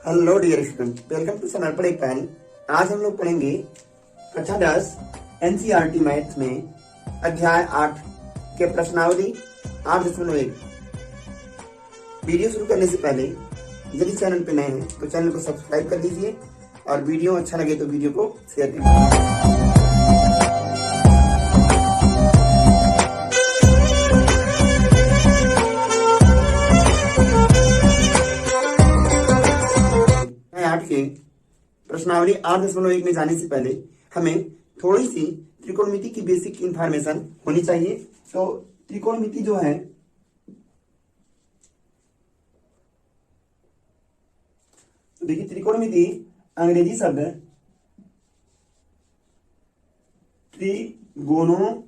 Hello dear student, welcome to Samarpan पैन। आज हम लोग पढ़ेंगे कक्षा 10 एनसीईआरटी मैथ्स में अध्याय 8 के प्रश्नावली 8.1। वीडियो शुरू करने से पहले यदि चैनल पे नए हैं तो चैनल को सब्सक्राइब कर लीजिए और वीडियो अच्छा लगे तो वीडियो को शेयर कीजिए। प्रश्नावली 8.1 में जाने से पहले हमें थोड़ी सी त्रिकोणमिति की बेसिक इंफॉर्मेशन होनी चाहिए। तो त्रिकोणमिति जो है देखिए, त्रिकोणमिति अंग्रेजी शब्द त्रिगोनोमेट्री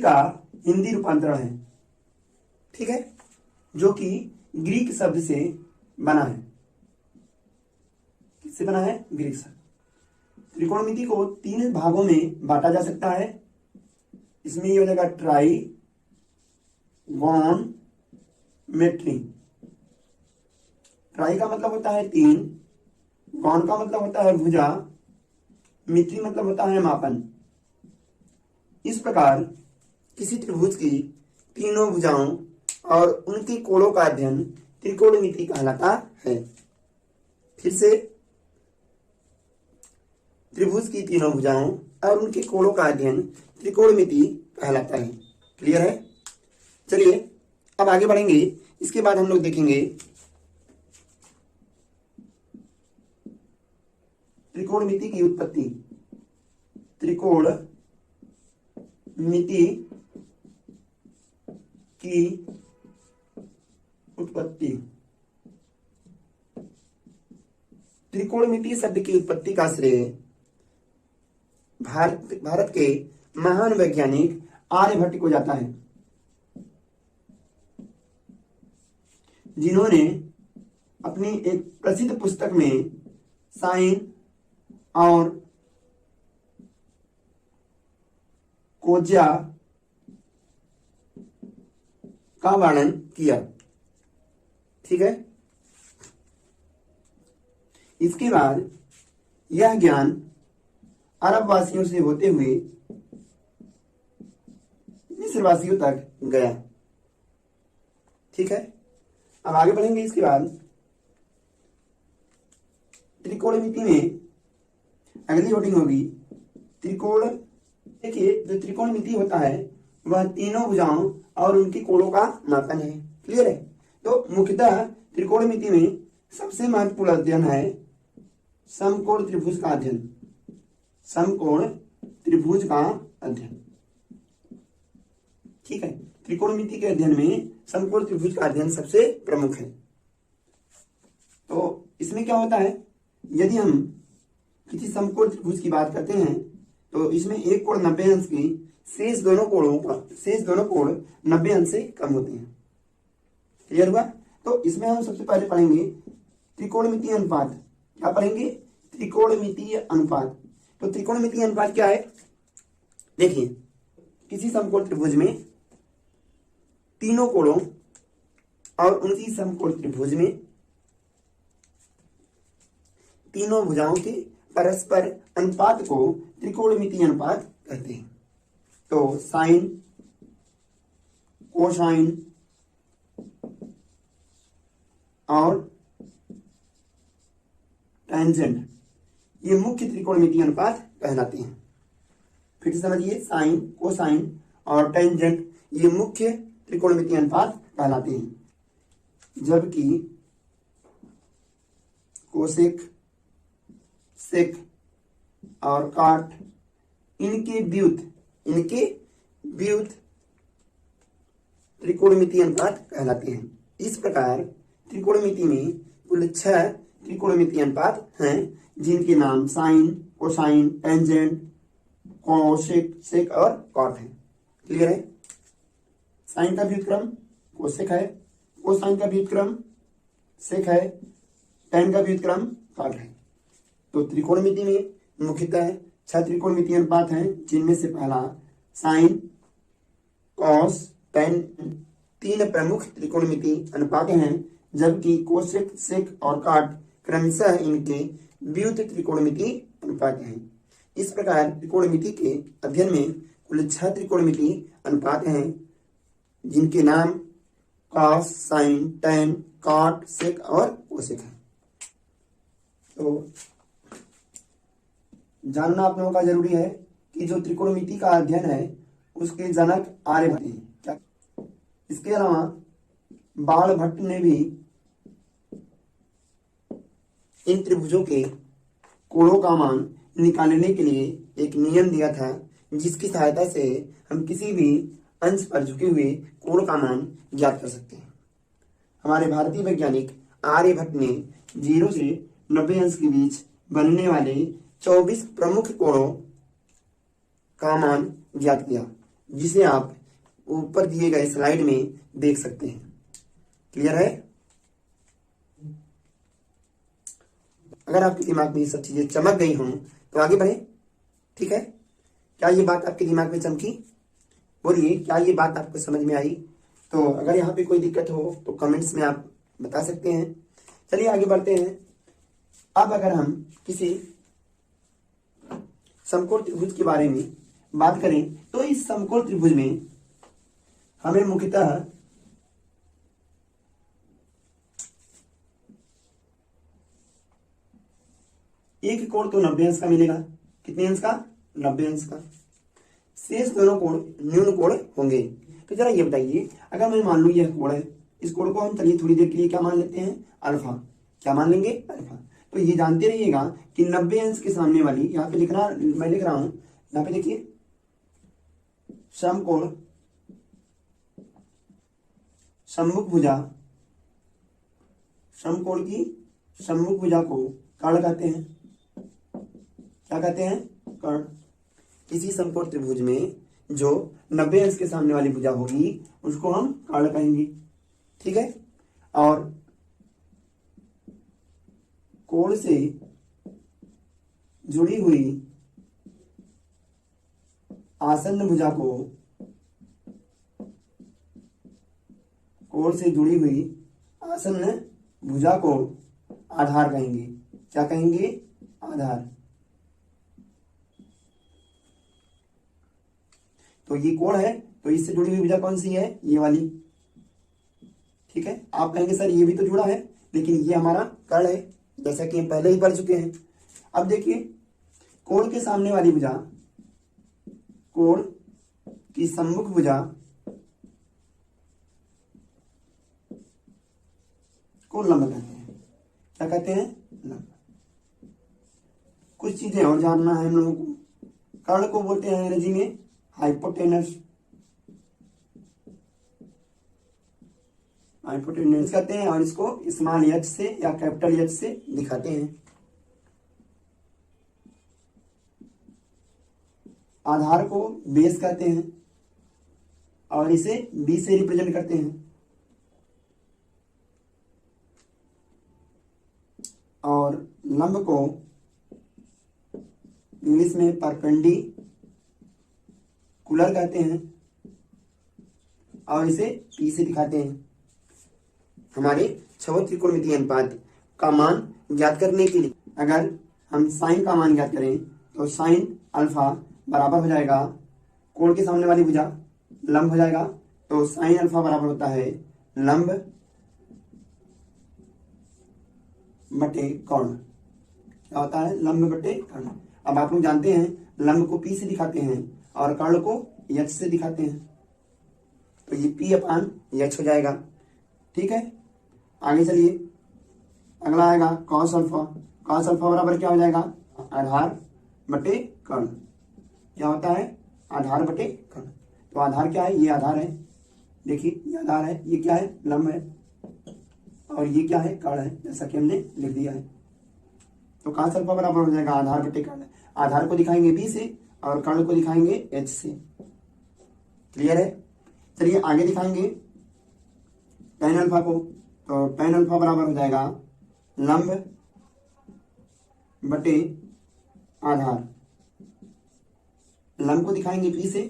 का हिंदी रूपांतरण है, ठीक है, जो कि ग्रीक शब्द से बना है। किससे बना है? ग्रीक शब्द। त्रिकोणमिति को 3 भागों में बांटा जा सकता है। इसमें ये हो जाएगा ट्राइगोनोमेट्री। ट्राई का मतलब होता है 3, गौन का मतलब होता है भुजा, मिट्री मतलब होता है मापन। इस प्रकार किसी त्रिभुज की तीनों भुजाओं और उनके कोणों का अध्ययन त्रिकोणमिति कहलाता है। फिर से, त्रिभुज की तीनों भुजाओं और उनके कोणों का अध्ययन त्रिकोणमिति कहलाता है। क्लियर है? चलिए अब आगे बढ़ेंगे। इसके बाद हम लोग देखेंगे त्रिकोणमिति की उत्पत्ति। त्रिकोणमिति की उत्पत्ति। त्रिकोणमिति शब्द की उत्पत्ति का श्रेय भारत के महान वैज्ञानिक आर्यभट्ट को जाता है, जिन्होंने अपनी एक प्रसिद्ध पुस्तक में साइन और कोज्या का वर्णन किया। ठीक है। इसके बाद यह ज्ञान अरब वासियों से होते हुए मिस्र वासियों तक गया। ठीक है। अब आगे बढ़ेंगे। इसके बाद त्रिकोणमिति में अगली हेडिंग होगी त्रिकोण। देखिए, जो त्रिकोणमिति होता है वह तीनों भुजाओं और उनके कोणों का मापन है। क्लियर है? तो मुख्यतः त्रिकोणमिति में सबसे महत्वपूर्ण अध्ययन है समकोण त्रिभुज का अध्ययन। समकोण त्रिभुज का अध्ययन। ठीक है। त्रिकोणमिति के अध्ययन में समकोण त्रिभुज का अध्ययन सबसे प्रमुख है। तो इसमें क्या होता है, यदि हम किसी समकोण त्रिभुज की बात करते हैं तो इसमें एक कोण 90 अंश की शेष दोनों कोण 90 अंश से कम होते हैं। क्लियर हुआ? तो इसमें हम सबसे पहले पढ़ेंगे त्रिकोणमितीय अनुपात। क्या पढ़ेंगे? त्रिकोणमितीय अनुपात। तो त्रिकोणमितीय अनुपात क्या है? देखिए, किसी समकोण त्रिभुज में तीनों कोणों और उनकी समकोण त्रिभुज में तीनों भुजाओं के परस्पर अनुपात को त्रिकोणमितीय अनुपात कहते हैं। तो साइन, कोसाइन और टेंजेंट ये मुख्य त्रिकोणमितीय अनुपात कहलाते हैं। फिर से समझिए, साइन, कोसाइन और टेंजेंट ये मुख्य त्रिकोणमितीय अनुपात कहलाते हैं। जबकि कोसेक, सेक और काट इनके व्युत त्रिकोणमितीय अनुपात कहलाते हैं। इस प्रकार त्रिकोणमिति में कुल 6 त्रिकोणमितीय अनुपात हैं, जिनके नाम साइन, कोसाइन, टेंजेंट, कोसेक, सेक और कॉट है। क्लियर है? साइन का व्युत्क्रम कोसेक है, कोसाइन का व्युत्क्रम सेक है, टेन का व्युत्क्रम कॉट है। तो त्रिकोणमिति में मुख्यतः 6 त्रिकोणमितीय अनुपात हैं, जिनमें से पहला साइन, कॉस, टेन 3 प्रमुख त्रिकोणमिति अनुपात हैं, जबकि कोसेक, सेक और काट क्रमशः इनके व्युत्त त्रिकोणमिति अनुपात हैं। इस प्रकार त्रिकोणमिति के अध्ययन में कुल 6 त्रिकोणमिति अनुपात हैं, जिनके नाम कॉस, साइन, टैन, कॉट, सेक और कोसेक है। तो जानना आप लोगों का जरूरी है कि जो त्रिकोणमिति का अध्ययन है उसके जनक आर्यभट्ट हैं। क्या इसके अलावा बाणभट्ट ने भी इन त्रिभुजों के कोणों का मान निकालने के लिए एक नियम दिया था, जिसकी सहायता से हम किसी भी अंश पर झुके हुए कोण का मान ज्ञात कर सकते हैं। हमारे भारतीय वैज्ञानिक आर्यभट्ट ने 0 से 90 अंश के बीच बनने वाले 24 प्रमुख कोणों का मान ज्ञात किया, जिसे आप ऊपर दिए गए स्लाइड में देख सकते हैं। क्लियर है? अगर आपके दिमाग में ये सब चीजें चमक गई हों तो आगे बढ़े। ठीक है? क्या ये बात आपके दिमाग में चमकी? बोलिए, क्या ये बात आपको समझ में आई? तो अगर यहाँ पे कोई दिक्कत हो तो कमेंट्स में आप बता सकते हैं। चलिए आगे बढ़ते हैं। अब अगर हम किसी समकोण त्रिभुज के बारे में बात करें तो इस समकोण त्रिभुज में हमें मुख्यतः एक कोण तो 90 अंश का मिलेगा। कितने अंश का? 90 अंश का। शेष दोनों कोण न्यून कोण होंगे। तो जरा ये बताइए, अगर मैं मान लूं यह कोण है, इस कोण को हम चलिए थोड़ी देर के लिए क्या मान लेते हैं? अल्फा। क्या मान लेंगे? अल्फा। तो ये जानते रहिएगा कि 90 अंश के सामने वाली, यहाँ पे लिखना, मैं लिख रहा हूं, यहाँ पे देखिए, समकोण सम्मुख भुजा, समकोण की सम्मुख भुजा को कर्ण कहते हैं। क्या कहते हैं? कर्ण। किसी समकोण त्रिभुज में जो 90 अंश के सामने वाली भुजा होगी उसको हम कर्ण कहेंगे। ठीक है? और कोण से जुड़ी हुई आसन्न भुजा को, कोण से जुड़ी हुई आसन्न भुजा को आधार कहेंगे। क्या कहेंगे? आधार। तो ये कोण है, तो इससे जुड़ी हुई भुजा कौन सी है? ये वाली। ठीक है? आप कहेंगे सर ये भी तो जुड़ा है, लेकिन ये हमारा कर्ण है, जैसा कि हम पहले ही पढ़ चुके हैं। अब देखिए, कोण के सामने वाली भुजा, कोण की सम्मुख भुजा को लंब कहते हैं। क्या कहते हैं? लंब। कुछ चीजें और जानना है हम लोगों को। कर्ण को बोलते हैं अंग्रेजी में हाइपोटेनस। हाइपोटेनस कहते हैं, और इसको स्मॉल एच से या कैपिटल एच से दिखाते हैं। आधार को बेस कहते हैं और इसे बी से रिप्रेजेंट करते हैं। और लंब को इंग्लिश में परपेंडिकुलर कहते हैं और इसे पी से दिखाते हैं। हमारे 6 त्रिकोणमितीय अनुपात का मान ज्ञात करने के लिए अगर हम साइन का मान ज्ञात करें तो साइन अल्फा बराबर हो जाएगा, कोण के सामने वाली भुजा लंब हो जाएगा, तो साइन अल्फा बराबर होता है लंब बटे कर्ण। क्या होता है? लंब बटे कर्ण। अब आप लोग जानते हैं लंब को पी से दिखाते हैं और कर्ण को एच से दिखाते हैं, तो ये पी अपान एच हो जाएगा। ठीक है? आगे चलिए, अगला आएगा कॉस अल्फा। कॉस अल्फा बराबर क्या हो जाएगा? आधार बटे कर्ण। क्या होता है? आधार बटे कर्ण। तो आधार क्या है? ये आधार है, देखिए ये आधार है, ये क्या है? लंब है, और ये क्या है? कर्ण है, जैसा कि हमने लिख दिया है। तो कॉस अल्फा बराबर हो जाएगा आधार बटे कर्ण। आधार को दिखाएंगे बी से और कर्ण को दिखाएंगे एच से। क्लियर है? चलिए आगे दिखाएंगे tan अल्फा को। तो tan अल्फा बराबर हो जाएगा लंब बटे आधार। लंब को दिखाएंगे पी से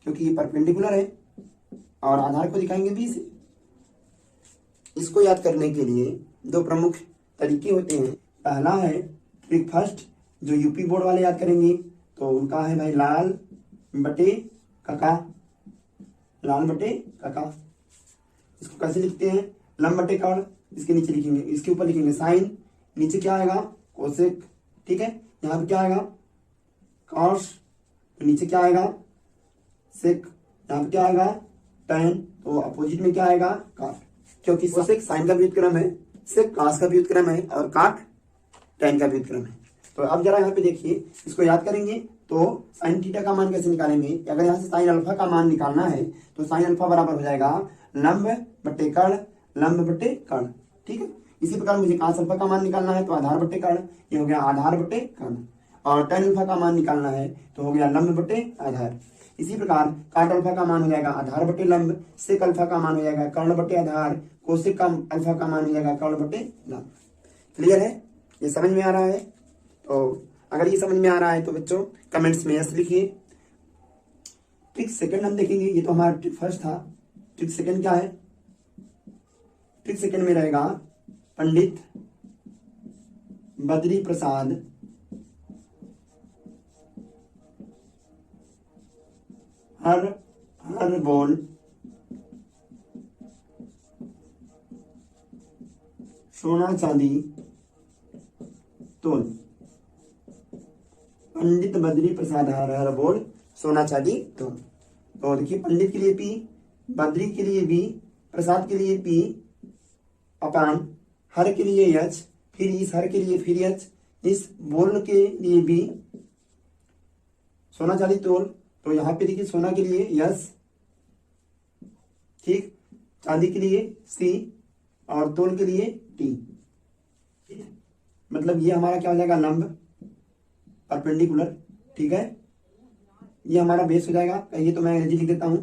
क्योंकि ये परपेंडिकुलर है, और आधार को दिखाएंगे बी से। इसको याद करने के लिए दो प्रमुख तरीके होते हैं। पहला है ट्रिक फर्स्ट, जो यूपी बोर्ड वाले याद करेंगे तो उनका है भाई लाल बटे काका, लाल बटे काका। इसको कैसे लिखते हैं, लंब बटे कर्ण, इसके नीचे लिखेंगे, इसके ऊपर लिखेंगे साइन, नीचे क्या आएगा कोसेक, ठीक है। यहाँ पे क्या आएगा कॉस, तो नीचे क्या आएगा सेक, यहाँ पे क्या आएगा टैन, तो अपोजिट में क्या आएगा काट, क्योंकि कोसेक साइन का व्युत्क्रम है, सेक कॉस का व्युत्क्रम है और काट टैन का व्युत्क्रम है। तो अब जरा यहाँ पे देखिए, इसको याद करेंगे तो साइन थीटा का मान कैसे निकालेंगे, अगर यहाँ से साइन अल्फा का मान निकालना है तो साइन अल्फा बराबर हो जाएगा लंब बटे कर्ण, लंब बटे कर्ण, ठीक है। इसी प्रकार मुझे cos अल्फा का मान निकालना है तो आधार बटे कर्ण, ये हो गया आधार बटे कर्ण, और tan अल्फा का मान निकालना है तो हो गया लंब बटे आधार। इसी प्रकार काट अल्फा का मान हो जाएगा आधार बटे लंब, सेक अल्फा का मान हो जाएगा कर्ण बटे आधार, कोसेक का अल्फा का मान हो जाएगा कर्ण बटे लंब। क्लियर है, ये समझ में आ रहा है? तो अगर ये समझ में आ रहा है तो बच्चों कमेंट्स में यस लिखिए। ट्रिक सेकंड हम देखेंगे, ये तो हमारा ट्रिक फर्स्ट था। ट्रिक सेकंड क्या है, ट्रिक सेकंड में रहेगा पंडित बद्री प्रसाद हर बोल सोना चांदी तोल। पंडित बद्री प्रसाद हर बोल सोना चांदी तोल। तो देखिए पंडित के लिए पी, बद्री के लिए बी, प्रसाद के लिए पी अपान हर के लिए एच, फिर इस हर के लिए फिर एच, इस बोल के लिए बी, सोना चांदी तोल। तो यहाँ पे देखिए सोना के लिए यस, ठीक, चांदी के लिए सी और तोल के लिए टी, ठीक है। मतलब ये हमारा क्या हो जाएगा लंब परपेंडिकुलर, ठीक है। ये हमारा बेस हो जाएगा, ये तो मैं अंग्रेजी लिख देता हूं,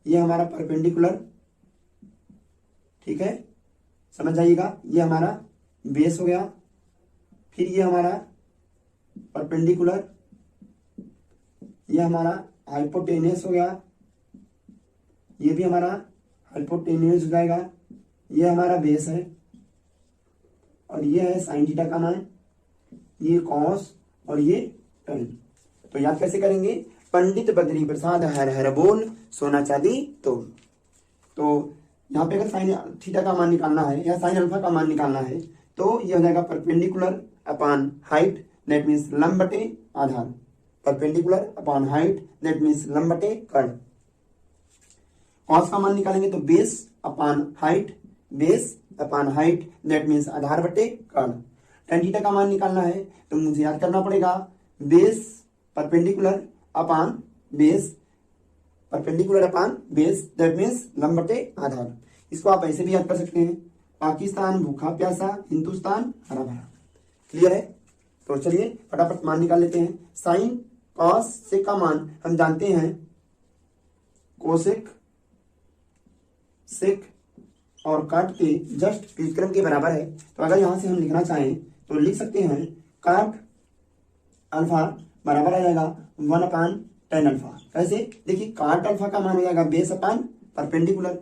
ये हमारा परपेंडिकुलर, ठीक है, समझ जाइएगा। ये हमारा बेस हो गया, फिर ये हमारा परपेंडिकुलर, ये हमारा हाइपोटेनियस हो गया, ये भी हमारा हाइपोटेनियस हो जाएगा, ये हमारा बेस है, और ये है साइन थीटा का मान, ये कॉस और ये टैन। तो याद कैसे करेंगे, पंडित बद्री प्रसाद हर बोल सोना चांदी तोल। तो यहाँ पे अगर साइन थीटा का मान निकालना है या साइन अल्फा का मान निकालना है तो ये हो जाएगा perpendicular upon height, that means लंब बटे आधार, perpendicular upon height that means लंब बटे कर्ण। कॉस का मान निकालेंगे तो base upon height, base upon height that means आधार बटे कर्ण। tan थीटा का मान निकालना है तो मुझे याद करना पड़ेगा base perpendicular upon base, perpendicular upon base that means लंब बटे आधार। इसको आप ऐसे भी याद कर सकते हैं, पाकिस्तान भूखा प्यासा, हिंदुस्तान हरा भरा। क्लियर है? तो चलिए फटाफट मान निकाल लेते हैं। साइन कॉस सेक का मान हम जानते हैं कोसेक सेक और काट के जस्ट व्युत्क्रम के बराबर है। तो अगर यहां से हम लिखना चाहें तो लिख सकते हैं काट अल्फा बराबर आ जाएगा 1/tan अल्फा। कैसे? देखिए काट अल्फा का मान हो जाएगा बेस अपान परपेंडिकुलर,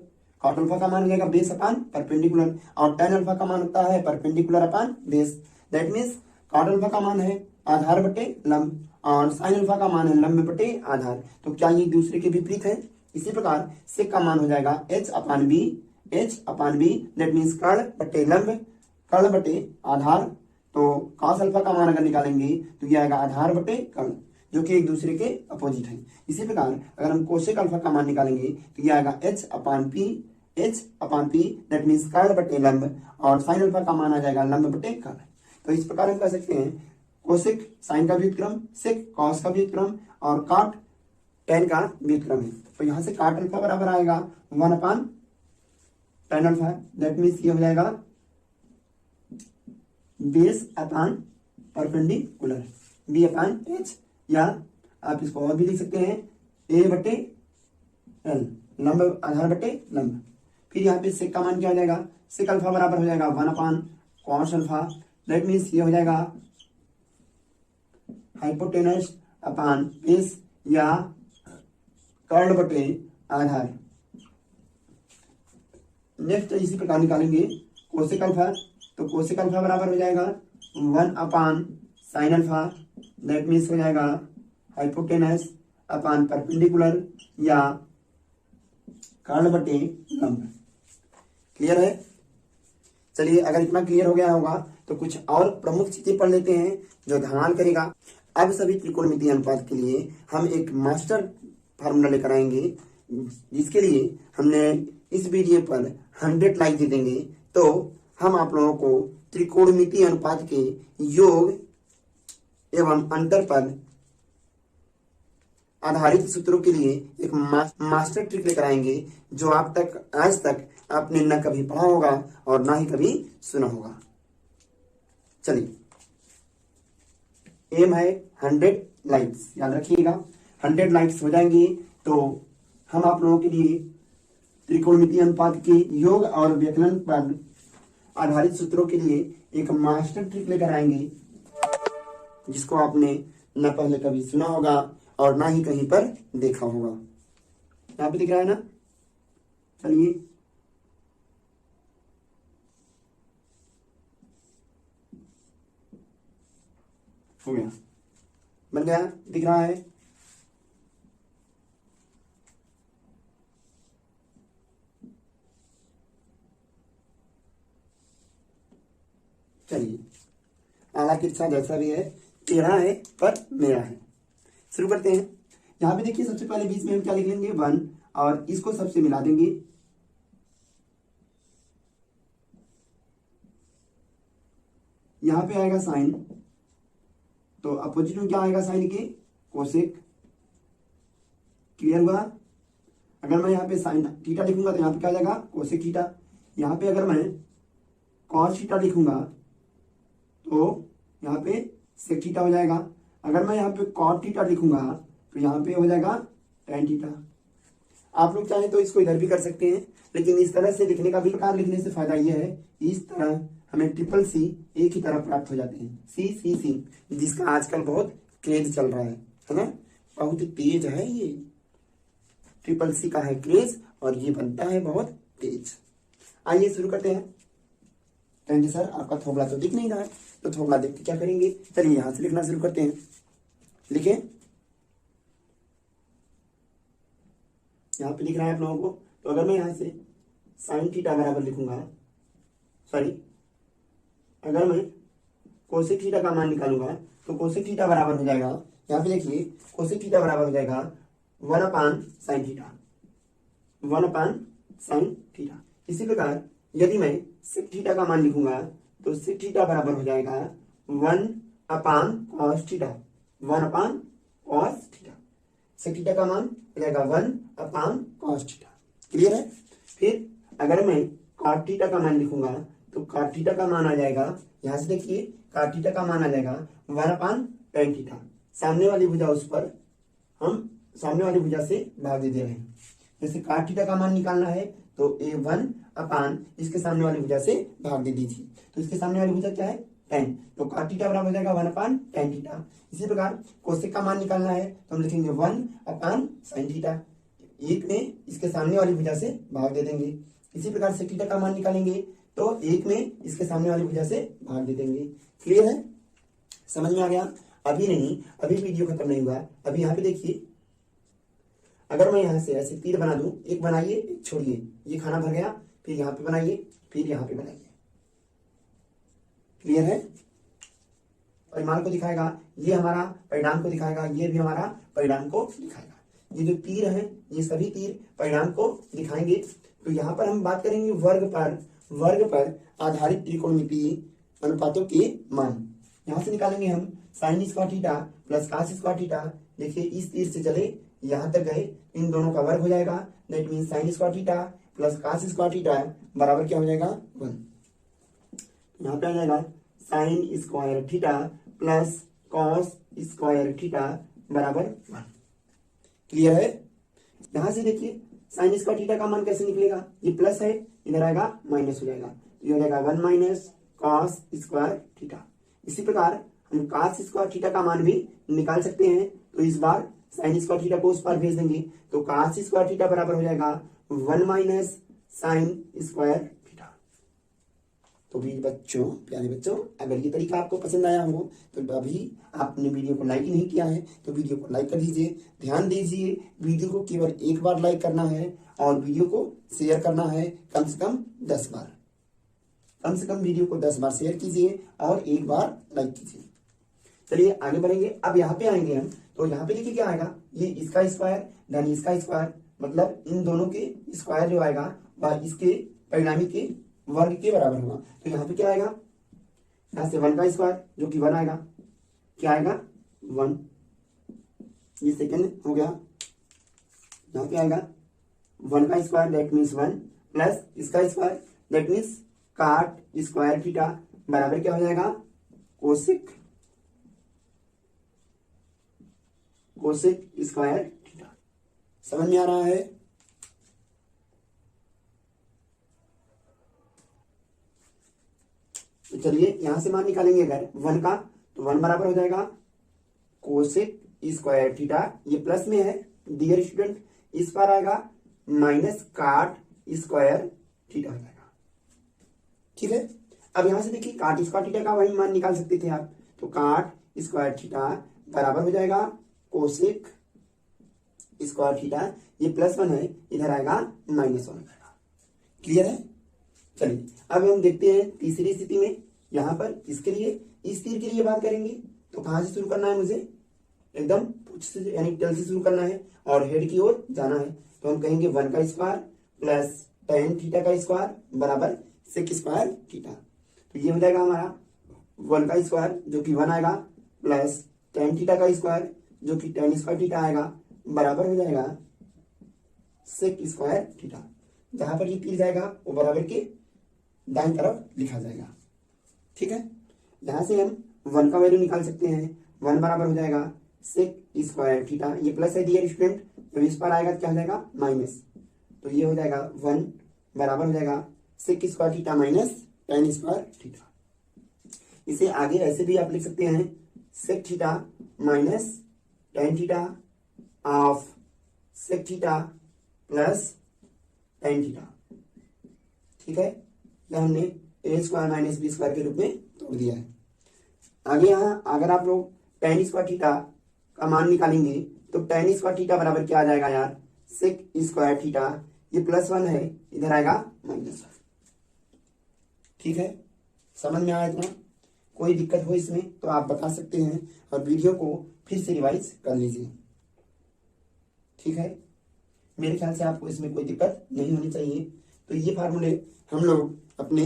काट अल्फा का मान हो जाएगा बेस अपान परपेंडिकुलर, और tan अल्फा का मान होता है perpendicular upon base. That means काट अल्फा का मान है आधार बटे लंब और साइन अल्फा का मान है लंब बटे आधार। तो क्या ये दूसरे के विपरीत है? इसी प्रकार सेक का मान हो जाएगा h upon B, h upon B that means कर्ण बटे लंब, कर्ण बटे आधार। तो cos अल्फा का मान अगर निकालेंगे तो ये आएगा आधार बटे कर्ण, जो कि एक दूसरे के अपोजिट है। इसी प्रकार अगर हम कोसेक अल्फा का मान निकालेंगे तो ये आएगा h upon P, h upon P that means कर्ण बटे लंब, और साइन अल्फा का मान आ जाएगा लंब बटे कर्ण। तो इस प्रकार हम कह सकते हैं कोसेक साइन का व्युत्क्रम, सेक कॉस का व्युत्क्रम और काट tan का व्युत्क्रम है। तो यहाँ से काट अल्फा बराबर आएगा 1/tan अल्फा, दैट मीन्स ये हो जाएगा बेस अपान परपेंडिकुलर बी अपान एच, या आप इसको और भी लिख सकते हैं ए बटे एल, लंब आधार बटे लंब। फिर यहाँ पे सेक का मान क्या हो जाएगा? सेक अल्फा बराबर हो जाएगा 1/cos अल्फा, दैट मीन्स ये हो जाएगा हाइपोटेनस अपान बेस या कर्ण बटे आधार। नेक्स्ट इसी प्रकार निकालेंगे कोसेक अल्फा। तो कोसेक अल्फा बराबर हो जाएगा 1 साइन अल्फा, दैट मीन्स हो जाएगा हाइपोटेनस अपान परपेंडिकुलर या कर्ण बटे लंब। क्लियर है? चलिए, अगर इतना क्लियर हो गया होगा तो कुछ और प्रमुख चीजें पढ़ लेते हैं जो ध्यान करेगा। अब सभी त्रिकोणमितीय अनुपात के लिए हम एक मास्टर फार्मूला लेकर आएंगे, जिसके लिए हमने इस वीडियो पर 100 लाइक दे देंगे तो हम आप लोगों को त्रिकोणमितीय अनुपात के योग एवं अंतर पर आधारित सूत्रों के लिए एक मास्टर ट्रिक लेकर आएंगे, जो आज तक आपने न कभी पढ़ा होगा और ना ही कभी सुना होगा। चलिए, एम है 100 लाइक्स, याद रखिएगा। 100 लाइक्स हो जाएंगे तो हम आप लोगों के लिए त्रिकोणमितीय अनुपात के योग और व्यकलन पर आधारित सूत्रों के लिए एक मास्टर ट्रिक लेकर आएंगे, जिसको आपने न पहले कभी सुना होगा और ना ही कहीं पर देखा होगा। यहाँ पे दिख रहा है ना? चलिए, हो गया, बन गया, दिख रहा है। चलिए, आला किस्सा जैसा भी है, तेरा है पर मेरा है। शुरू करते हैं। यहाँ पे देखिए, सबसे पहले बीच में हम क्या लिख लेंगे 1 और इसको सबसे मिला देंगे। यहाँ पे आएगा साइन, तो अपोजिट में क्या आएगा साइन के? कोसेक। क्लियर हुआ? अगर मैं यहाँ पे साइन थीटा लिखूंगा तो यहाँ पे क्या आ जाएगा? Cosec theta. यहाँ पे अगर मैं कॉस थीटा लिखूंगा तो यहाँ पे सेक थीटा हो जाएगा। अगर मैं यहाँ पे कॉट थीटा लिखूंगा तो यहाँ पे हो जाएगा tan थीटा। आप लोग चाहें तो इसको इधर भी कर सकते हैं, लेकिन इस तरह से लिखने का भी प्रकार लिखने से फायदा यह है, इस तरह हमें ट्रिपल सी एक ही तरह प्राप्त हो जाते हैं, सी सी सी, जिसका आजकल बहुत क्रेज चल रहा है ना? बहुत तेज है ये, ट्रिपल सी का है क्रेज और ये बनता है बहुत तेज। आइए शुरू करते हैं। थैंक यू सर, आपका थोबड़ा तो दिख नहीं रहा है, तो थोबड़ा देख के क्या करेंगे? चलिए यहां से लिखना शुरू करते हैं। लिखे, यहाँ पे लिख रहा है आप लोगों को। तो अगर मैं यहाँ से साइन थीटा बराबर लिखूंगा, सॉरी, अगर मैं कोसेक थीटा का मान निकालूंगा तो कोसेक थीटा बराबर हो जाएगा, यहाँ पे देखिए, कोसेक थीटा बराबर हो जाएगा 1 साइन थीटा, 1 साइन थीटा। इसी प्रकार यदि मैं सेक थीटा का मान लिखूंगा तो सेक थीटा बराबर हो जाएगा 1 cos theta, 1 cos theta. Sec theta का मान हो जाएगा 1 कॉस थीटा। क्लियर है? फिर अगर मैं कॉट थीटा का मान लिखूंगा तो कॉट थीटा का मान आ जाएगा, यहां से देखिए, कॉट थीटा का मान आ जाएगा 1 tan थीटा। सामने वाली भुजा, उस पर हम सामने वाली भुजा से भाग दे रहे हैं। जैसे कॉट थीटा का मान निकालना है तो A1 अपान इसके सामने वाली भुजा से भाग दे दीजिए। तो इसके सामने वाली भुजा क्या है? tan। तो कॉट थीटा बराबर हो जाएगा 1 tan थीटा। इसी प्रकार कोसेक का मान निकालना है तो हम लिखेंगे 1 sin थीटा, एक में इसके सामने वाली भुजा से भाग दे देंगे। इसी प्रकार सेक थीटा का मान निकालेंगे तो एक में इसके सामने वाली भुजा से भाग दे देंगे। क्लियर है? समझ में आ गया? अभी नहीं, अभी वीडियो खत्म नहीं हुआ। अभी यहाँ पे देखिए, अगर मैं यहाँ से ऐसे तीर बना दूं, एक बनाइए एक छोड़िए, ये खाना भर गया, फिर यहाँ पे बनाइए, फिर यहाँ पे बनाइए। क्लियर है? परिमाण को दिखाएगा, ये हमारा परिणाम को दिखाएगा, ये भी हमारा परिणाम को दिखाएगा। ये जो तीर है, ये सभी तीर परिणाम को दिखाएंगे। तो यहाँ पर हम बात करेंगे वर्ग पर आधारित त्रिकोणमितीय अनुपातों के मान। यहाँ से निकालेंगे हम sign square theta plus cos square theta. देखिए, इस तीर से चले यहां तक गए, इन दोनों का वर्ग हो जाएगा, that mean sine square theta plus cos square theta बराबर क्या हो जाएगा? 1। यहाँ पे आ जाएगा sign square theta plus cos square theta बराबर 1। क्लियर है? यहां से देखिए, साइन स्क्वायर थीटा का मान कैसे निकलेगा? ये प्लस है, इधर आएगा माइनस हो जाएगा, ये हो जाएगा 1 माइनस कॉस स्क्वायर थीटा। इसी प्रकार हम कॉस स्क्वायर थीटा का मान भी निकाल सकते हैं। तो इस बार साइन स्क्वायर थीटा को उस पर भेज देंगे, तो कॉस स्क्वायर थीटा बराबर हो जाएगा 1 माइनस साइन स्क्वायर थीटा। तो भी बच्चों, प्यारे बच्चों, अगर ये तरीका आपको पसंद आया हो तो अभी आपने वीडियो को लाइक नहीं किया है तो वीडियो को लाइक कर दीजिए। ध्यान दीजिए, वीडियो को केवल एक बार लाइक करना है और वीडियो को शेयर करना है कम से कम 10 बार। कम से कम वीडियो को 10 बार शेयर कीजिए और एक बार लाइक कीजिए। चलिए आगे बढ़ेंगे। अब यहाँ पे आएंगे हम, तो यहाँ पे देखिए क्या आएगा, ये इसका स्क्वायर धन इसका स्क्वायर, मतलब इन दोनों के स्क्वायर जो आएगा वह इसके परिणामी के वर्ग के बराबर होगा। तो यहाँ पे क्या आएगा, यहाँ से 1 का स्क्वायर जो कि 1 आएगा, क्या आएगा 1, ये सेकंड हो गया। यहाँ पे आएगा 1 का स्क्वायर दैट मीन्स 1 प्लस इसका स्क्वायर दैट मीन्स काट स्क्वायर थीटा बराबर क्या हो जाएगा, कोसेक स्क्वायर थीटा। समझ में आ रहा है? तो चलिए यहां से मान निकालेंगे अगर 1 का, तो 1 बराबर हो जाएगा कोसेक स्क्वायर थीटा, ये प्लस में है डियर स्टूडेंट, इस पर आएगा माइनस काट स्क्वायर थीटा हो जाएगा। ठीक है, अब यहां से देखिए काट स्क्वायर थीटा का वही मान निकाल सकते थे आप, तो काट स्क्वायर थीटा बराबर हो जाएगा कोसेक स्क्वायर थीटा, ये +1 है, इधर आएगा -1 हो जाएगा। क्लियर है? चलिए अब हम देखते हैं तीसरी स्थिति में, यहां पर इसके लिए इस तीर के लिए बात करेंगे। तो कहां से शुरू करना है, मुझे एकदम पुछ से यानी टेल से शुरू करना है और हेड की ओर जाना है। तो हम कहेंगे 1 का स्क्वायर प्लस tan थीटा का स्क्वायर बराबर सेक स्क्वायर थीटा। तो ये हो जाएगा हमारा 1 का स्क्वायर जो कि 1 आएगा प्लस tan थीटा का स्क्वायर जो कि tan स्क्वायर थीटा आएगा बराबर हो जाएगा सेक स्क्वायर थीटा। जहां पर ये तीर जाएगा वो बराबर के दाईं तरफ लिखा जाएगा। ठीक है, यहां से हम 1 का वैल्यू निकाल सकते हैं। 1 बराबर हो जाएगा सेक स्क्वायर थीटा, ये प्लस है डियर स्टूडेंट, तो इस पर आएगा क्या हो जाएगा माइनस, तो ये हो जाएगा 1 बराबर हो जाएगा sec square theta minus tan square theta. इसे आगे ऐसे भी आप लिख सकते हैं, sec theta minus tan theta of sec theta plus tan theta. ठीक है, यह हमने a square minus B square के रूप में तोड़ दिया है। आगे यहाँ अगर आप लोग tan स्क्वायर थीटा का मान निकालेंगे तो tan स्क्वायर थीटा बराबर क्या आ जाएगा यार, सेक स्क्वायर थीटा, ये +1 है, इधर आएगा -1। ठीक है, समझ में आया इतना? कोई दिक्कत हो इसमें तो आप बता सकते हैं और वीडियो को फिर से रिवाइज कर लीजिए। ठीक है, मेरे ख्याल से आपको इसमें कोई दिक्कत नहीं होनी चाहिए। तो ये फार्मूले हम लोग अपने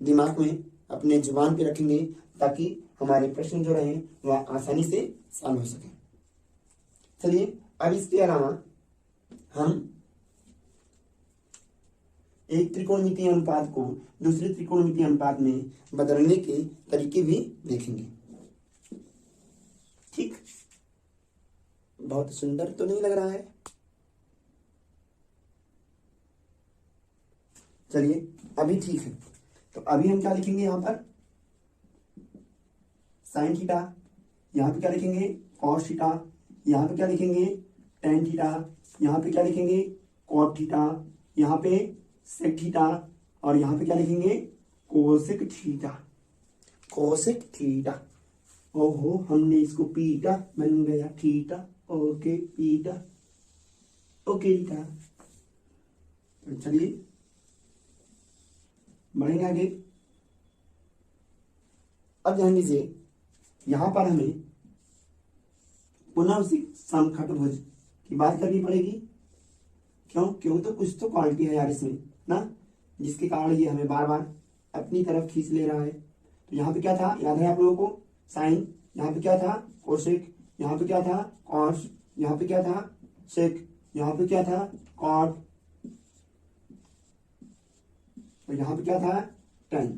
दिमाग में, अपने जुबान पे रखेंगे ताकि हमारे प्रश्न जो रहे वह आसानी से सॉल्व हो सके। चलिए अब इसके अलावा हम एक त्रिकोणमितीय अनुपात को दूसरे त्रिकोणमितीय अनुपात में बदलने के तरीके भी देखेंगे। ठीक, बहुत सुंदर तो नहीं लग रहा है? चलिए अभी ठीक है, तो अभी हम क्या लिखेंगे, यहां पर साइन थीटा, यहां पे क्या लिखेंगे कॉस थीटा, यहां पे क्या लिखेंगे tan थीटा, यहां पे क्या लिखेंगे कॉट थीटा, यहां पे सेक थीटा और यहां पे क्या लिखेंगे कोसेक थीटा। कोसेक थीटा, ओहो हमने इसको पीटा, बन गया थीटा, ओके पीटा, ओके थीटा। तो चलिए बढ़ेंगे आगे। अब ध्यान दीजिए, यहां पर हमें पुनः उसी समखटभुज की बात करनी पड़ेगी। क्यों तो कुछ तो क्वालिटी है यार इसमें ना, जिसके कारण ये हमें बार बार अपनी तरफ खींच ले रहा है। तो यहाँ पे क्या था, याद है आप लोगों को, साइन, यहाँ पे क्या था कोसेक, यहाँ पे क्या था कॉस, यहाँ पे क्या था सेक, यहाँ पे क्या था कॉट, तो यहाँ पे क्या था tan।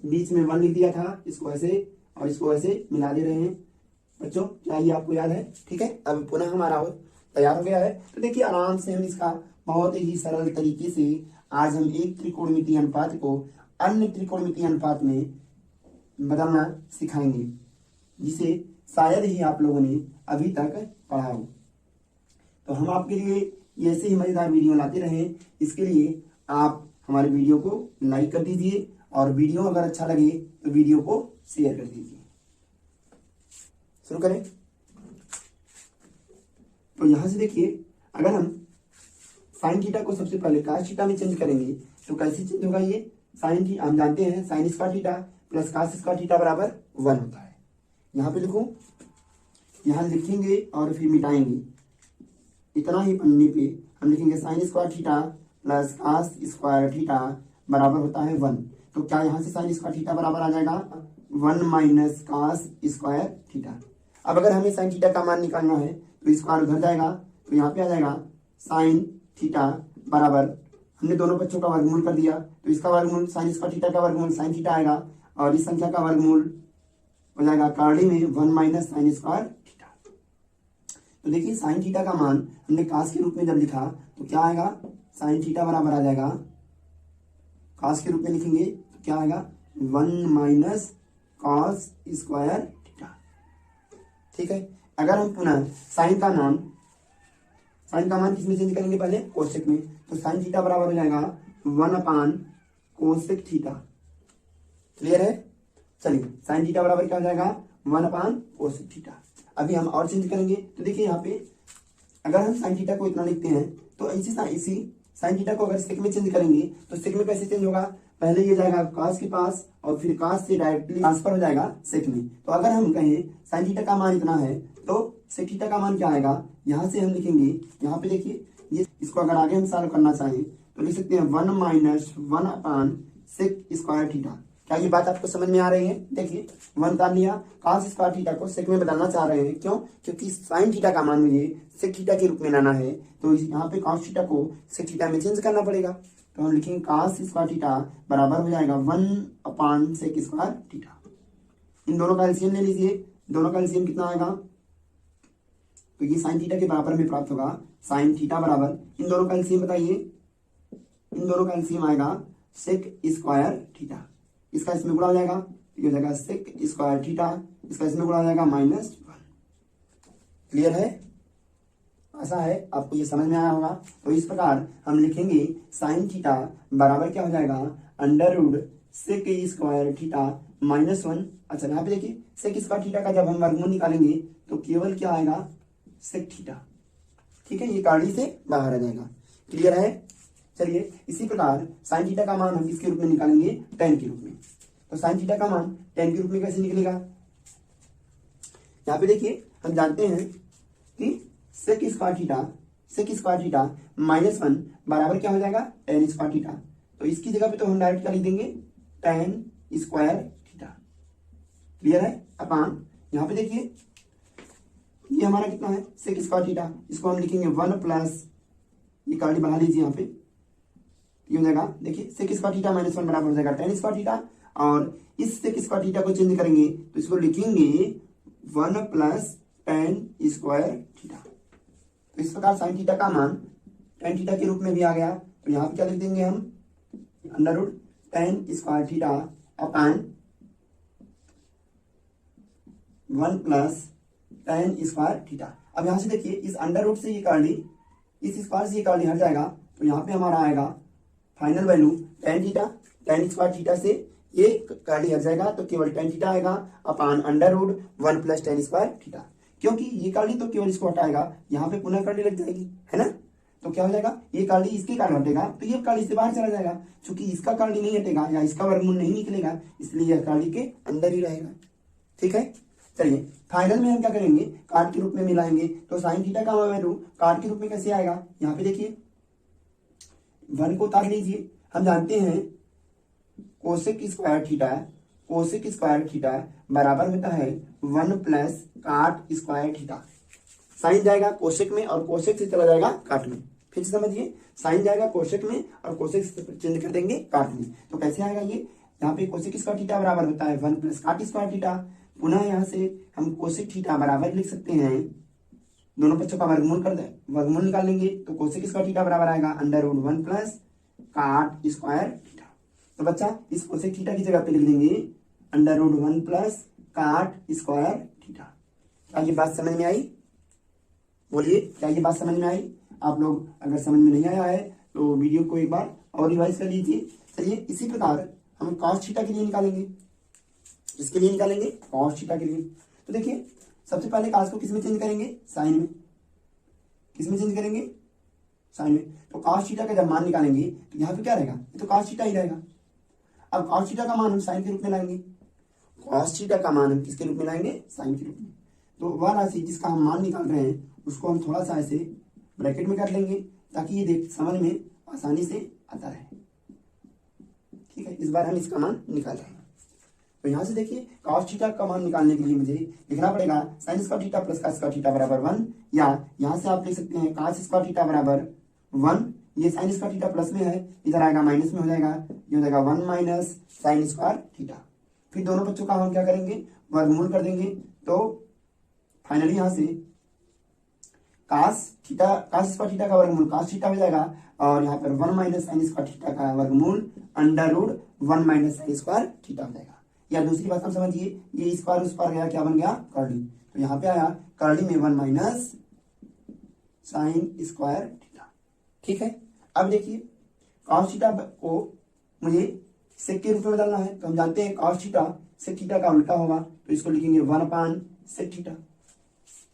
बीच में 1 लिख दिया था, इसको ऐसे और इसको ऐसे मिला दे रहे हैं। बच्चों क्या ये आपको याद है? ठीक है, अब पुनः हमारा तैयार हो गया है। तो देखिए आराम से हम इसका बहुत ही सरल तरीके से आज हम एक त्रिकोणमितीय अनुपात को अन्य त्रिकोणमितीय अनुपात में बदलना सिखाएंगे, जिसे शायद ही आप लोगों ने अभी तक पढ़ा हो। तो हम आपके लिए ऐसे ही मजेदार वीडियो लाते रहें। इसके लिए आप हमारे वीडियो को लाइक कर दीजिए और वीडियो अगर अच्छा लगे तो वीडियो को शेयर कर दीजिए। शुरू करें। तो यहां से देखिए, अगर हम साइन थीटा को सबसे पहले कास थीटा में चेंज करेंगे तो कैसे चेंज होगा ये? साइन थीटा हम जानते हैं, sine square theta plus cos square theta बराबर 1 होता है। यहाँ पे लिखूं, यहाँ लिखेंगे और फिर मिटाएंगे। इतना ही पन्ने पे हम लिखेंगे sine square theta plus cos square theta बराबर होता है 1। तो क्या यहाँ से साइन स्क्वायर थीटा बराबर आ जाएगा 1 माइनस कास स्क्वायर थीटा। अब अगर हमें साइन थीटा का मान निकालना है तो स्क्वायर उधर जाएगा, तो यहाँ पे आ जाएगा साइन थीटा बराबर, हमने दोनों बच्चों का वर्गमूल कर दिया तो इसका वर्गमूल साइन स्क्वायर थीटा का वर्गमूल साइन थीटा आएगा और इस संख्या का वर्गमूल हो जाएगा कर्ली में 1 माइनस साइन स्क्वायर थीटा। तो देखिए साइन थीटा का मान हमने कास के रूप में जब लिखा तो क्या आएगा? साइन थीटा बराबर आ जाएगा, कास के रूप में लिखेंगे तो क्या आएगा? 1 माइनस कॉस स्क्वायर थीटा। ठीक है। अगर हम पुनः साइन का मान किसमें चेंज करेंगे? पहले कोसेक में। तो साइन थीटा बराबर हो जाएगा 1 अपान कोसेक थीटा। क्लियर है? चलिए, साइन थीटा बराबर क्या हो जाएगा? 1 अपान कोसेक थीटा। अभी हम और चेंज करेंगे तो देखिए यहाँ पे अगर हम साइन थीटा को इतना लिखते हैं तो इसी साइन थीटा को अगर सेक में चेंज करेंगे तो सेक में कैसे चेंज होगा? पहले ये जाएगा कास के पास और फिर कास से डायरेक्टली ट्रांसफर हो जाएगा सेक में। तो अगर हम कहें साइन थीटा का मान इतना है तो सेक थीटा का मान क्या आएगा? यहाँ से हम लिखेंगे, यहाँ पे देखिए ये, इसको अगर आगे हम सॉल्व करना चाहें तो लिख सकते हैं 1 माइनस 1 अपान सेक स्क्वायर थीटा। क्या ये बात आपको समझ में आ रही है? देखिए 1 कर लिया, कास स्क्वायर थीटा को सेक में बदलना चाह रहे हैं। क्यों? क्योंकि साइन थीटा का मान मुझे सेक थीटा के रूप में लाना है, तो यहाँ पे कास थीटा को सेक थीटा में चेंज करना पड़ेगा। तो हम लिखेंगे कास स्क्वायर थीटा बराबर हो जाएगा 1 अपान सेक स्क्वायर थीटा। इन दोनों का एलसीएम ले लीजिए, दोनों का एलसीएम कितना आएगा? तो ये साइन थीटा के बराबर में प्राप्त होगा। साइन थीटा बराबर, इन दोनों का एलसीएम बताइए, इन दोनों का एलसीएम आएगा सेक स्क्वायर थीटा। इसका इसमें गुणा हो जाएगा, ये हो जाएगा सेक स्क्वायर थीटा, इसका इसमें गुणा हो जाएगा -1। क्लियर है? ऐसा है, आपको ये समझ में आया होगा। तो इस प्रकार हम लिखेंगे साइन थीटा बराबर क्या हो जाएगा? Under root sec square theta -1। अच्छा, यहाँ पे देखिए सेक स्क्वायर थीटा का जब हम वर्गमूल निकालेंगे तो केवल क्या आएगा? Sec theta. ठीक है, ये काड़ी से बाहर आ जाएगा। क्लियर है? चलिए, इसी प्रकार साइन थीटा का मान हम किसके रूप में निकालेंगे? tan के रूप में। तो साइन थीटा का मान tan के रूप में कैसे निकलेगा? यहाँ पे देखिए हम जानते हैं कि सेक स्क्वायर थीटा -1 बराबर क्या हो जाएगा? tan square theta. तो इसकी जगह पे तो हम डायरेक्ट क्या लिख देंगे? tan square theta. क्लियर है? अपान यहाँ पे देखिए ये हमारा कितना है? Sec square theta. इसको हम लिखेंगे 1 प्लस, ये कार्डी बढ़ा लीजिए यहाँ पे, ये हो जाएगा, देखिए सेक स्क्वायर थीटा -1 बराबर हो जाएगा tan स्क्वायर थीटा। और इस सेक स्क्वायर थीटा को चेंज करेंगे तो इसको लिखेंगे 1 प्लस tan स्क्वायर थीटा। तो इस प्रकार साइन थीटा का मान tan थीटा के रूप में भी आ गया। तो यहाँ पे क्या लिख देंगे हम? Under root tan square theta upon 1 plus tan square theta. अब यहाँ से देखिए इस अंडर रूट से ये कार्डी, इस स्क्वायर से ये कार्डी हट जाएगा, तो यहाँ पे हमारा आएगा final value tan theta. tan square theta से ये कार्डी हट जाएगा तो केवल tan थीटा आएगा upon under root 1 plus tan square theta. क्योंकि ये कार्डी तो केवल इसको हटाएगा, यहाँ पे पुनः कार्डी लग जाएगी, है ना? तो क्या हो जाएगा? ये कार्डी इसके कारण हटेगा तो ये कार्डी से बाहर चला जाएगा। क्योंकि इसका कार्डी नहीं हटेगा या इसका वर्गमूल नहीं निकलेगा, इसलिए यह कार्डी के अंदर ही रहेगा। ठीक है, चलिए फाइनल में हम क्या करेंगे? कार्ड के रूप में मिलाएंगे। तो साइन थीटा का वैल्यू कार्ड के रूप में कैसे आएगा? यहाँ पे देखिए 1 को उतार लीजिए। हम जानते हैं कोसेक स्क्वायर थीटा बराबर होता है 1 plus cot square theta. Sine जाएगा कोसेक में और कोसेक से चला जाएगा काट में। फिर से समझिए, साइन जाएगा कोसेक में और कोसेक से चेंज कर देंगे काट में। तो कैसे आएगा ये? यहाँ पे कोसेक स्क्वायर थीटा बराबर होता है 1 प्लस काट स्क्वायर थीटा। पुनः यहाँ से हम कोसेक थीटा बराबर लिख सकते हैं, दोनों पक्षों का वर्गमूल निकालेंगे तो कोसेक स्क्वायर थीटा बराबर आएगा under root 1 plus cot square theta. तो बच्चा इस कोसेक थीटा की जगह पे लिख देंगे under root 1 plus cot square theta. क्या ये बात समझ में आई? बोलिए, क्या ये बात समझ में आई? आप लोग अगर समझ में नहीं आया है तो वीडियो को एक बार और रिवाइज कर लीजिए। चलिए इसी प्रकार हम कॉस थीटा के लिए निकालेंगे। इसके लिए निकालेंगे कॉस थीटा के लिए। तो देखिए सबसे पहले कॉस को किसमें चेंज करेंगे, साइन में। किसमें चेंज करेंगे, साइन में। तो कॉस थीटा का जब मान निकालेंगे तो यहाँ पे क्या रहेगा, ये तो कॉस थीटा ही रहेगा। अब कॉस थीटा का मान हम साइन के रूप में लाएंगे। कॉस थीटा का मान हम किसके रूप में लाएंगे, साइन के रूप में। तो वह राशि जिसका हम मान निकाल रहे हैं उसको हम थोड़ा सा ऐसे ब्रैकेट में कर लेंगे ताकि ये देख समझ में आसानी से आता रहे। ठीक है, इस बार हम इसका मान निकाल रहे हैं। तो यहाँ से देखिए कॉस थीटा का मान निकालने के लिए मुझे लिखना पड़ेगा sign square theta plus cos square theta बराबर 1, या यहाँ से आप लिख सकते हैं कॉस स्क्वायर थीटा बराबर 1। ये साइन स्क्वायर थीटा प्लस में है, इधर आएगा माइनस में हो जाएगा, ये हो जाएगा 1 माइनस साइन स्क्वायर थीटा। फिर दोनों बच्चों का हम क्या करेंगे, वर्गमूल कर देंगे। तो फाइनली यहाँ से कॉस स्क्वायर थीटा का वर्गमूल कॉस थीटा हो जाएगा, और यहाँ पर 1 माइनस साइन स्क्वायर थीटा का वर्गमूल under root 1 minus sine square theta हो जाएगा। या दूसरी बात हम समझिए, ये स्क्वायर उस पर गया, क्या बन गया, कर्ली। तो यहाँ पे आया कर्ली में 1 माइनस साइन स्क्वायर थीटा। ठीक है, अब देखिए कॉस थीटा को मुझे सेक के रूप में बदलना है। तो हम जानते हैं कॉस थीटा सेक थीटा का उल्टा होगा, तो इसको लिखेंगे 1 सेक थीटा।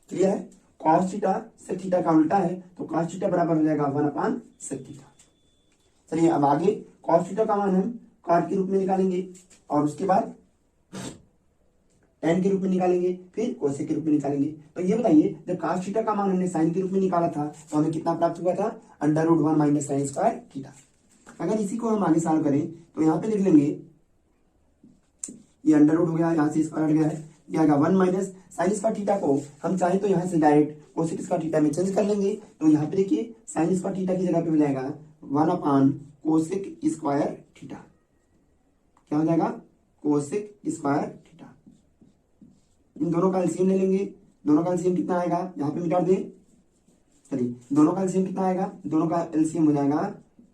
क्लियर है, कॉस थीटा सेक थीटा का उल्टा है, तो कॉस थीटा बराबर हो जाएगा 1 सेक थीटा। चलिए अब आगे कॉस थीटा का मान हम कॉट के रूप में निकालेंगे, और उसके बाद टेन के रूप में निकालेंगे, फिर कोसेक के रूप में निकालेंगे। तो ये बताइए जब कॉस थीटा का मान हमने साइन के रूप में निकाला था तो हमें कितना प्राप्त हुआ था, under root 1 minus sine square theta. अगर इसी को हम आगे सॉल्व करें तो यहाँ पे लिख लेंगे, ये अंडर रूट हो गया, यहाँ से स्क्वायर हट गया है, ये आएगा 1 माइनस साइन स्क्वायर थीटा को हम चाहे तो यहाँ से डायरेक्ट कोसेक स्क्वायर थीटा में चेंज कर लेंगे। तो यहाँ पे देखिए साइन स्क्वायर थीटा की जगह पे हो जाएगा 1 कोसेक स्क्वायर थीटा। क्या हो जाएगा, कोसेक स्क्वायर थीटा। इन दोनों का एलसीएम ले लेंगे। दोनों का एलसीएम कितना आएगा, यहाँ पे मिटा दें। चलिए दोनों का एलसीएम कितना आएगा, दोनों का एलसीएम हो जाएगा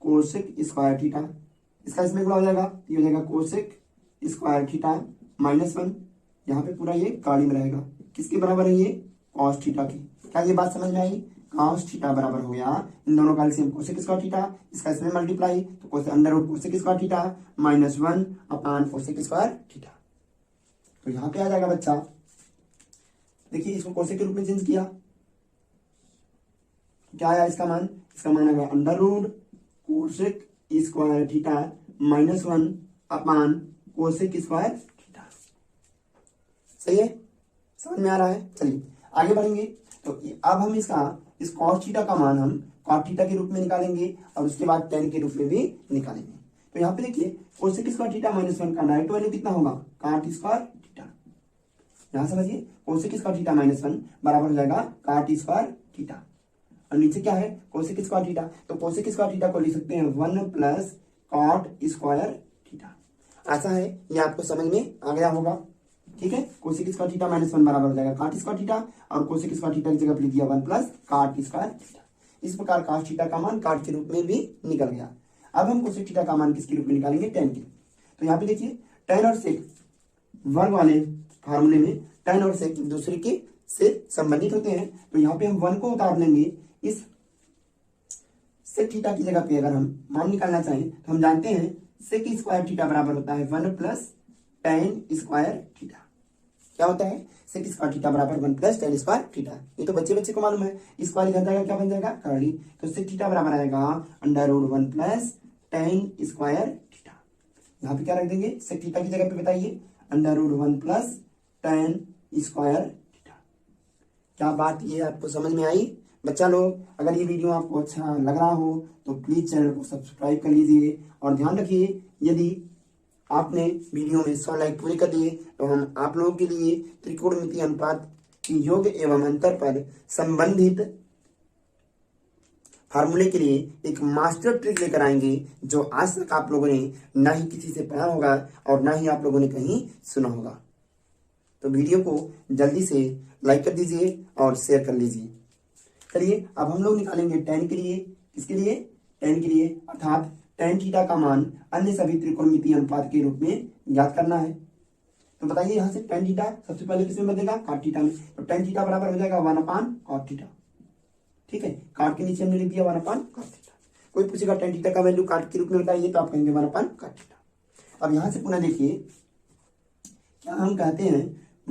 कोसेक स्क्वायर थीटा। इसका इसमें गुणा हो जाएगा, ये हो जाएगा कोसेक स्क्वायर थीटा -1। यहाँ पे पूरा ये गाड़ी में रहेगा, किसके बराबर है, ये कॉस थीटा की। क्या ये बात समझ में आई, कॉस थीटा बराबर हो गया इन दोनों का एलसीएम कोसेक स्क्वायर थीटा, इसका इसमें मल्टीप्लाई, तो cosec under root cosec square theta -1 upon cosec square theta. तो यहाँ पे आ जाएगा बच्चा, देखिए इसको कोसेक के रूप में चेंज किया, क्या आया इसका मान, इसका मान आ गया under root cosec square theta -1 upon cosec square theta. सही है, समझ में आ रहा है। चलिए आगे बढ़ेंगे। तो अब हम इस कॉस थीटा का मान हम कॉट थीटा के रूप में निकालेंगे, और उसके बाद टेन के रूप में भी निकालेंगे। तो यहाँ पे देखिए कोसेक स्क्वायर थीटा -1 का डायरेक्ट वैल्यू कितना होगा, कॉट स्क्वायर थीटा। यहाँ समझिए कोसेक स्क्वायर थीटा -1 बराबर हो जाएगा कॉट स्क्वायर थीटा, और नीचे क्या है कोसेक स्क्वायर थीटा। तो कोसेक स्क्वायर थीटा को लिख सकते हैं 1 प्लस कॉट स्क्वायर थीटा। ऐसा है, ये आपको समझ में आ गया होगा। ठीक है, कोसेक स्क्वायर थीटा -1 बराबर हो जाएगा कॉट स्क्वायर थीटा, और कोसेक स्क्वायर थीटा की जगह पर लिख दिया 1 प्लस कॉट स्क्वायर थीटा। इस प्रकार कॉस थीटा का मान कॉट के रूप में भी निकल गया। अब हम कोसेक थीटा का मान किसके रूप में निकालेंगे, टेन के। तो यहाँ पे देखिए टेन और सेक वर्ग वाले फार्मूले में टेन और सेक दूसरे के से संबंधित होते हैं। तो यहाँ पे हम 1 को उतार लेंगे, इस सेक थीटा की जगह पे अगर हम मान निकालना चाहें तो हम जानते हैं सेक स्क्वायर थीटा बराबर होता है 1 प्लस टेन स्क्वायर थीटा। क्या होता है, सेक स्क्वायर थीटा बराबर 1 प्लस टेन स्क्वायर थीटा। ये तो बच्चे को मालूम है, स्क्वायर इधर जाएगा क्या बन जाएगा, कर्ली। तो सेक थीटा बराबर आएगा under root 1 plus tan square theta. यहाँ पे क्या रख देंगे, सेक थीटा की जगह पे बताइए under root 1 plus tan square theta. क्या बात ये आपको समझ में आई बच्चा लोग? अगर ये वीडियो आपको अच्छा लग रहा हो तो प्लीज चैनल को सब्सक्राइब कर लीजिए, और ध्यान रखिए यदि आपने वीडियो में 100 लाइक पूरे कर दिए तो हम आप लोगों के लिए त्रिकोणमितीय अनुपात की योग एवं अंतर पर संबंधित फार्मूले के लिए एक मास्टर ट्रिक लेकर आएंगे, जो आज तक आप लोगों ने ना ही किसी से पढ़ा होगा और ना ही आप लोगों ने कहीं सुना होगा। तो वीडियो को जल्दी से लाइक कर दीजिए और शेयर कर लीजिए। चलिए अब हम लोग निकालेंगे टेन के लिए। किसके लिए, टेन के लिए, अर्थात टेन थीटा का मान अन्य सभी त्रिकोणमितीय अनुपात के रूप में ज्ञात करना है। तो बताइए यहाँ से टेन थीटा सबसे पहले किसमें बदलेगा, कॉट थीटा में। तो टेन थीटा बराबर हो जाएगा 1 अपान कॉट थीटा। ठीक है, कॉट के नीचे हमने लिख दिया 1 अपान कॉट थीटा। कोई पूछेगा tan थीटा का वैल्यू काट के रूप में बताइए तो आप कहेंगे 1/cot थीटा। अब यहां से पुनः देखिए क्या हम कहते हैं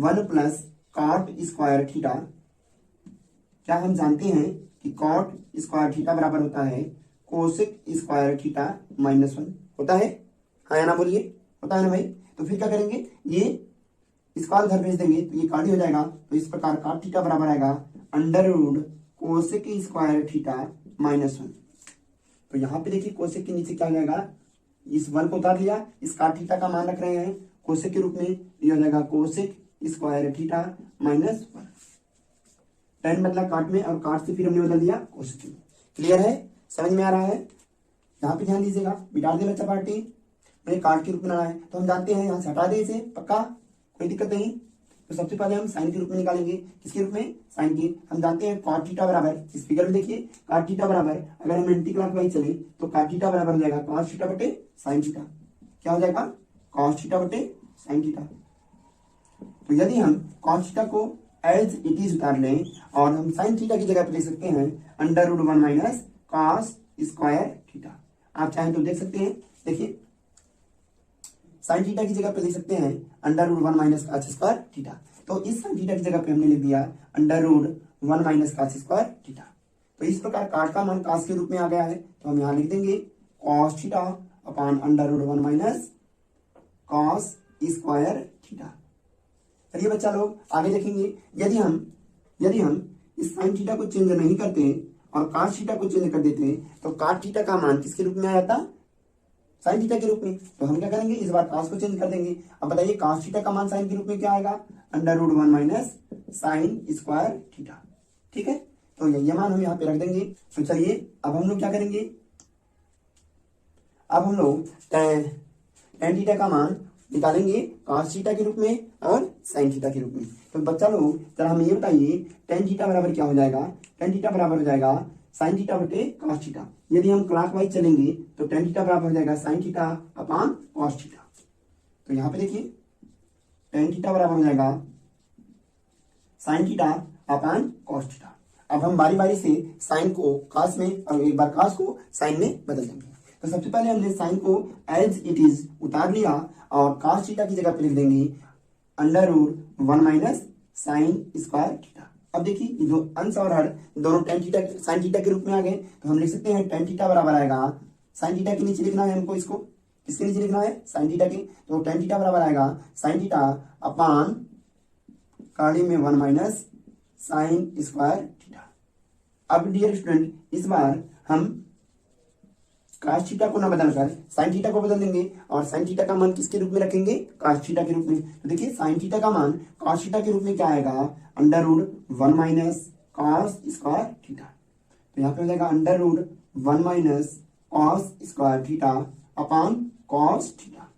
1 + cot स्क्वायर थीटा, क्या हम जानते हैं कि cot स्क्वायर थीटा बराबर होता है कोसेक स्क्वायर थीटा -1 होता है, हाँ या ना बोलिए, होता है ना भाई। तो फिर क्या करेंगे, ये इसका उधर भेज देंगे तो ये काट ही हो जाएगा। तो इस प्रकार cot थीटा बराबर आएगा √ कोसेक स्क्वायर थीटा -1। तो यहाँ पे देखिए कोसेक के नीचे क्या हो जाएगा, इस 1 को उतार लिया, इस cot थीटा का मान रख रहे हैं कोसेक के रूप में, ये हो जाएगा कोसेक स्क्वायर थीटा -1। tan बदला cot में और cot से फिर हमने बदल दिया कोसेक में। क्लियर है, समझ में आ रहा है। यहाँ पे ध्यान दीजिएगा, मिटा दे बच्चा पार्टी, मैंने cot के रूप में लाना है तो हम जानते हैं यहाँ से हटा दे इसे, पक्का कोई दिक्कत नहीं। तो सबसे पहले हम साइन के रूप में निकालेंगे, किसके रूप में, साइन की। हम जानते हैं cot थीटा बराबर, इस फिगर में देखिए cot थीटा बराबर, अगर हम एंटी क्लॉकवाइज चले तो cot थीटा बराबर हो जाएगा cos थीटा बटे साइन थीटा। क्या हो जाएगा, cos थीटा बटे साइन थीटा। तो यदि हम cos थीटा को एज इट इज उतार लें और हम साइन थीटा की जगह पर लिख सकते हैं √1 - cos स्क्वायर थीटा। आप चाहें तो देख सकते हैं, देखिए साइन थीटा की जगह पे लिख सकते हैं √1 - cos स्क्वायर थीटा। तो इस साइन थीटा की जगह पे हमने लिख दिया √1 - cos स्क्वायर थीटा। तो इस प्रकार cot का मान cos के रूप में आ गया है, तो हम यहाँ लिख देंगे cos theta upon √1 - cos square theta. चलिए बच्चा लोग आगे देखेंगे, यदि हम इस साइन थीटा को चेंज नहीं करते और cos थीटा को चेंज कर देते तो cot थीटा का मान किसके रूप में आ जाता, साइन थीटा के रूप में। तो हम क्या करेंगे, इस बार cos को चेंज कर देंगे। अब बताइए cos थीटा का मान साइन के रूप में क्या आएगा, √1 - साइन स्क्वायर थीटा। ठीक है, तो ये मान हम यहाँ पे रख देंगे। तो चलिए अब हम लोग क्या करेंगे, अब हम लोग tan थीटा का मान निकालेंगे cos थीटा के रूप में और साइन थीटा के रूप में। तो बच्चा लोग जरा हमें ये बताइए tan थीटा बराबर क्या हो जाएगा, tan थीटा बराबर हो जाएगा साइन थीटा बटे cos थीटा। यदि हम क्लॉकवाइज चलेंगे तो tan थीटा बराबर हो जाएगा sine theta upon cos theta. तो यहाँ पे देखिए tan थीटा बराबर हो जाएगा sine theta upon cos theta. अब हम बारी बारी से साइन को cos में और एक बार cos को साइन में बदल देंगे। तो सबसे पहले हमने साइन को एज इट इज उतार लिया और cos थीटा की जगह पे लिख देंगे √1 - साइन स्क्वायर थीटा। अब देखिए जो अंश और हर दोनों tan थीटा साइन थीटा के रूप में आ गए, तो हम लिख सकते हैं tan थीटा बराबर आएगा, साइन थीटा के नीचे लिखना है हमको, इसको किसके नीचे लिखना है, साइन थीटा के। तो tan थीटा बराबर आएगा साइन थीटा अपॉन काली में 1 - साइन स्क्वायर थीटा। अब डियर स्टूडेंट इस बार हम cos थीटा को ना बदलकर साइन थीटा को बदल देंगे और साइन थीटा का मान किसके रूप में रखेंगे, cos थीटा के रूप में। तो देखिए साइन थीटा का मान cos थीटा के रूप में क्या आएगा, √1 - cos स्क्वायर थीटा। तो यहाँ पे हो जाएगा √1 - cos square theta upon cos theta.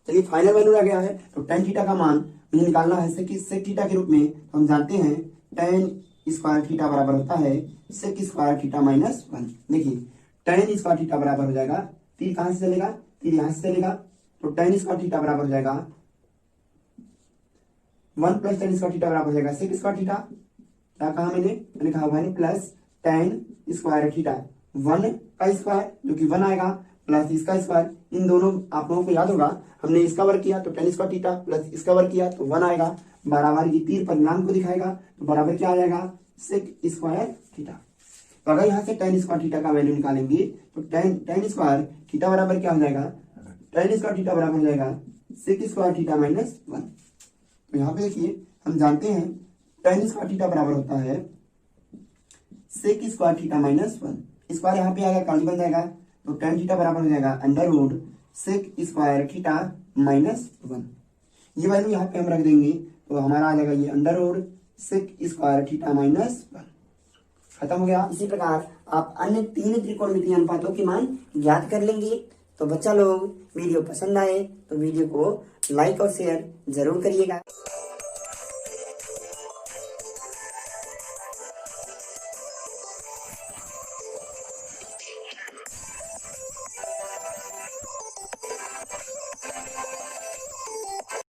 चलिए फाइनल वैल्यू आ गया है। तो tan थीटा का मान मुझे निकालना है सेक थीटा के रूप में। तो हम जानते हैं tan स्क्वायर थीटा बराबर होता है सेक स्क्वायर थीटा -1। देखिए tan स्क्वायर थीटा बराबर हो जाएगा, तीर कहां से चलेगा, तीर यहां से चलेगा। तो tan स्क्वायर थीटा बराबर हो जाएगा 1 + tan स्क्वायर थीटा बराबर हो जाएगा सेक स्क्वायर थीटा। क्या कहा मैंने कहा 1 + tan स्क्वायर थीटा, 1 का स्क्वायर जो कि 1 आएगा प्लस इसका स्क्वायर। इन दोनों आप लोगों को याद होगा, हमने इसका वर्ग किया तो tan स्क्वायर थीटा प्लस इसका वर्ग किया तो 1 आएगा, बराबर की तीर परिणाम को दिखाएगा तो बराबर क्या आ जाएगा, सेक स्क्वायर थीटा। तो अगर यहाँ से tan स्क्वायर थीटा का वैल्यू निकालेंगे तो tan स्क्वायर थीटा बराबर क्या हो जाएगा, tan स्क्वायर थीटा बराबर हो जाएगा सेक स्क्वायर थीटा -1। तो यहाँ पे देखिए हम जानते हैं tan स्क्वायर थीटा बराबर होता है सेक स्क्वायर थीटा -1। स्क्वायर यहाँ पे आएगा काली बन जाएगा, तो tan थीटा बराबर हो जाएगा √सेक स्क्वायर थीटा -1। ये वैल्यू यहाँ पे हम रख देंगे तो हमारा आ जाएगा ये √सेक स्क्वायर थीटा -1। खत्म हो गया। इसी प्रकार आप अन्य 3 त्रिकोणमितीय अनुपातों के मान ज्ञात कर लेंगे। तो बच्चा लोग वीडियो पसंद आए तो वीडियो को लाइक और शेयर जरूर करिएगा।